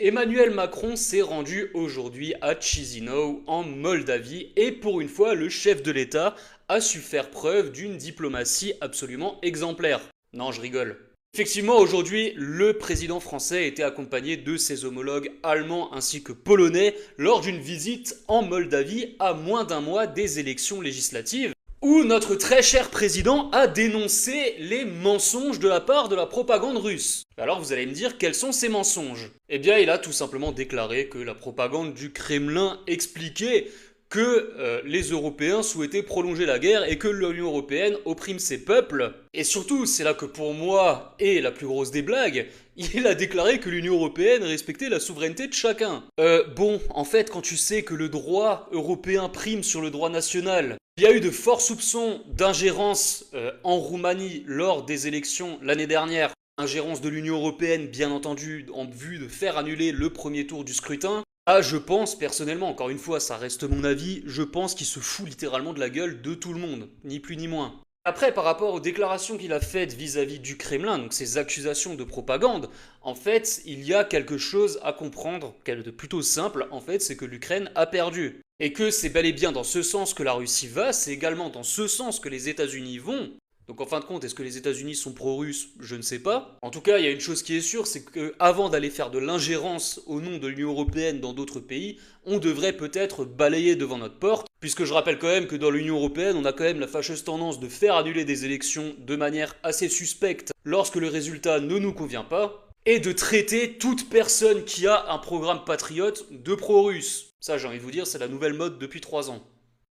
Emmanuel Macron s'est rendu aujourd'hui à Chisinau, en Moldavie, et pour une fois, le chef de l'État a su faire preuve d'une diplomatie absolument exemplaire. Non, je rigole. Effectivement, aujourd'hui, le président français était accompagné de ses homologues allemands ainsi que polonais lors d'une visite en Moldavie à moins d'un mois des élections législatives, où notre très cher président a dénoncé les mensonges de la part de la propagande russe. Alors vous allez me dire, quels sont ces mensonges? Eh bien, il a tout simplement déclaré que la propagande du Kremlin expliquait que les Européens souhaitaient prolonger la guerre et que l'Union Européenne opprime ses peuples. Et surtout, c'est là que pour moi est la plus grosse des blagues, il a déclaré que l'Union Européenne respectait la souveraineté de chacun. Bon, en fait, quand tu sais que le droit européen prime sur le droit national, il y a eu de forts soupçons d'ingérence en Roumanie lors des élections l'année dernière. Ingérence de l'Union Européenne, bien entendu, en vue de faire annuler le premier tour du scrutin. Ah, je pense personnellement, encore une fois, ça reste mon avis, je pense qu'il se fout littéralement de la gueule de tout le monde, ni plus ni moins. Après, par rapport aux déclarations qu'il a faites vis-à-vis du Kremlin, donc ces accusations de propagande, en fait, il y a quelque chose à comprendre, quelque de plutôt simple, en fait, c'est que l'Ukraine a perdu. Et que c'est bel et bien dans ce sens que la Russie va, c'est également dans ce sens que les États-Unis vont. Donc en fin de compte, est-ce que les États-Unis sont pro-russes? Je ne sais pas. En tout cas, il y a une chose qui est sûre, c'est qu'avant d'aller faire de l'ingérence au nom de l'Union Européenne dans d'autres pays, on devrait peut-être balayer devant notre porte, puisque je rappelle quand même que dans l'Union Européenne, on a quand même la fâcheuse tendance de faire annuler des élections de manière assez suspecte lorsque le résultat ne nous convient pas, et de traiter toute personne qui a un programme patriote de pro-russe. Ça, j'ai envie de vous dire, c'est la nouvelle mode depuis 3 ans.